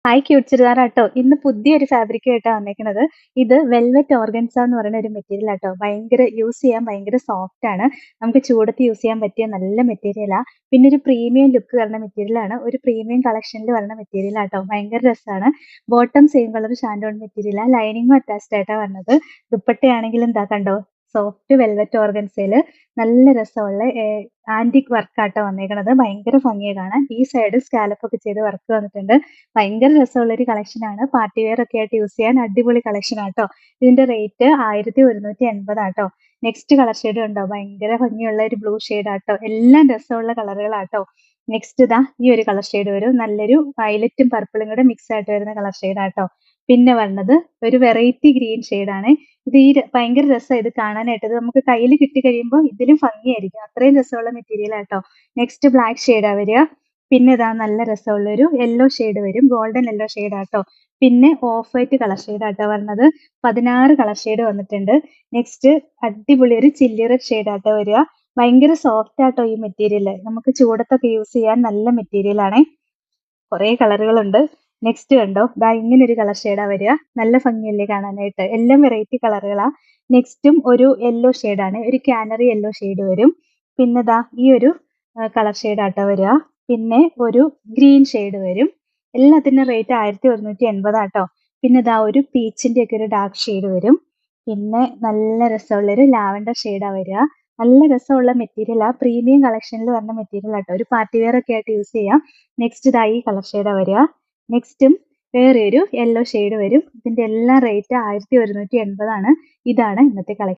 Hi cute ചുരിദാറാട്ടോ. ഇന്ന് പുതിയൊരു fabric ആയിട്ടാ വന്നേക്കണത്. ഇത് വെൽവെറ്റ് ഓർഗൻസ എന്ന് പറയുന്ന ഒരു മെറ്റീരിയൽ ആട്ടോ. ഭയങ്കര യൂസ് ചെയ്യാൻ ഭയങ്കര സോഫ്റ്റ് ആണ്. നമുക്ക് ചൂടത്ത് യൂസ് ചെയ്യാൻ പറ്റിയ നല്ല മെറ്റീരിയലാ. പിന്നെ ഒരു പ്രീമിയം ലുക്ക് വരുന്ന മെറ്റീരിയലാണ്. ഒരു പ്രീമിയം കളക്ഷനിൽ വരുന്ന മെറ്റീരിയൽ ആട്ടോ. ഭയങ്കര രസാണ്. ബോട്ടം സെയിം കളർ ഷാൻഡോൺ മെറ്റീരിയലാ. ലൈനിങ്ങും അറ്റാച്ച്ഡ് ആയിട്ടാ വരുന്നത്. ദുപ്പട്ടയാണെങ്കിലും ദാ കണ്ടോ സോഫ്റ്റ് വെൽവെറ്റ് ഓർഗൻസയില് നല്ല രസമുള്ള ആന്റിക് വർക്കാട്ടോ വന്നേക്കണത്. ഭയങ്കര ഭംഗിയാ കാണാൻ. ഈ സൈഡ് സ്കാലപ്പ് ഒക്കെ ചെയ്ത് വർക്ക് വന്നിട്ടുണ്ട്. ഭയങ്കര രസമുള്ള ഒരു കളക്ഷനാണ്. പാർട്ടി വെയർ ഒക്കെ ആയിട്ട് യൂസ് ചെയ്യാൻ അടിപൊളി കളക്ഷനാട്ടോ. ഇതിന്റെ റേറ്റ് 1180 ആട്ടോ. നെക്സ്റ്റ് കളർ ഷെയ്ഡ് കണ്ടോ? ഭയങ്കര ഭംഗിയുള്ള ഒരു ബ്ലൂ ഷെയ്ഡാട്ടോ. എല്ലാം രസമുള്ള കളറുകളാട്ടോ. നെക്സ്റ്റ് ഇതാ ഈ ഒരു കളർ ഷെയ്ഡ് വരും. നല്ലൊരു വയലറ്റും പർപ്പിളും കൂടെ മിക്സ് ആയിട്ട് വരുന്ന കളർ ഷെയ്ഡാട്ടോ. പിന്നെ വരണത് ഒരു വെറൈറ്റി ഗ്രീൻ ഷെയ്ഡാണ്. ഇത് ഭയങ്കര രസാ ഇത് കാണാനായിട്ട്. ഇത് നമുക്ക് കയ്യിൽ കിട്ടി കഴിയുമ്പോൾ ഇതിലും ഭംഗിയായിരിക്കും. അത്രയും രസമുള്ള മെറ്റീരിയലാട്ടോ. നെക്സ്റ്റ് ബ്ലാക്ക് ഷെയ്ഡാ വരിക. പിന്നെ ഇതാ നല്ല രസമുള്ളൊരു യെല്ലോ ഷെയ്ഡ് വരും. ഗോൾഡൻ യെല്ലോ ഷെയ്ഡാട്ടോ. പിന്നെ ഓഫ് വൈറ്റ് കളർ ഷെയ്ഡാട്ടോ വരുന്നത്. 16 കളർ ഷെയ്ഡ് വന്നിട്ടുണ്ട്. നെക്സ്റ്റ് അടിപൊളി ഒരു ചില്ലി റെഡ് ഷെയ്ഡാട്ടോ വരിക. ഭയങ്കര സോഫ്റ്റ് ആട്ടോ ഈ മെറ്റീരിയൽ. നമുക്ക് ചൂടത്തൊക്കെ യൂസ് ചെയ്യാൻ നല്ല മെറ്റീരിയലാണേ. കുറേ കളറുകളുണ്ട്. നെക്സ്റ്റ് കണ്ടോ? ദാ ഇങ്ങനൊരു കളർ ഷെയ്ഡാ വരിക. നല്ല ഭംഗിയല്ലേ കാണാനായിട്ട്. എല്ലാം വെറൈറ്റി കളറുകളാ. നെക്സ്റ്റും ഒരു യെല്ലോ ഷെയ്ഡാണ്. ഒരു കാനറി യെല്ലോ ഷെയ്ഡ് വരും. പിന്നെ ദാ ഈ ഒരു കളർ ഷെയ്ഡാട്ടോ വരിക. പിന്നെ ഒരു ഗ്രീൻ ഷെയ്ഡ് വരും. എല്ലാത്തിനും റേറ്റ് 1180 ആട്ടോ. പിന്നെ ദാ ഒരു പീച്ചിന്റെ ഒക്കെ ഒരു ഡാർക്ക് ഷെയ്ഡ് വരും. പിന്നെ നല്ല രസമുള്ളൊരു ലാവൻഡർ ഷെയ്ഡാ വരിക. നല്ല രസമുള്ള മെറ്റീരിയലാ. പ്രീമിയം കളക്ഷനിൽ വരുന്ന മെറ്റീരിയൽ ആട്ടോ. ഒരു പാർട്ടി വെയർ ഒക്കെ ആയിട്ട് യൂസ് ചെയ്യാം. നെക്സ്റ്റ് ഇതാ ഈ കളർ ഷെയ്ഡാ വരിക. നെക്സ്റ്റും വേറെ ഒരു യെല്ലോ ഷെയ്ഡ് വരും. ഇതിന്റെ എല്ലാം റേറ്റ് 1180 ആണ്. ഇതാണ് ഇന്നത്തെ കളക്ഷൻ.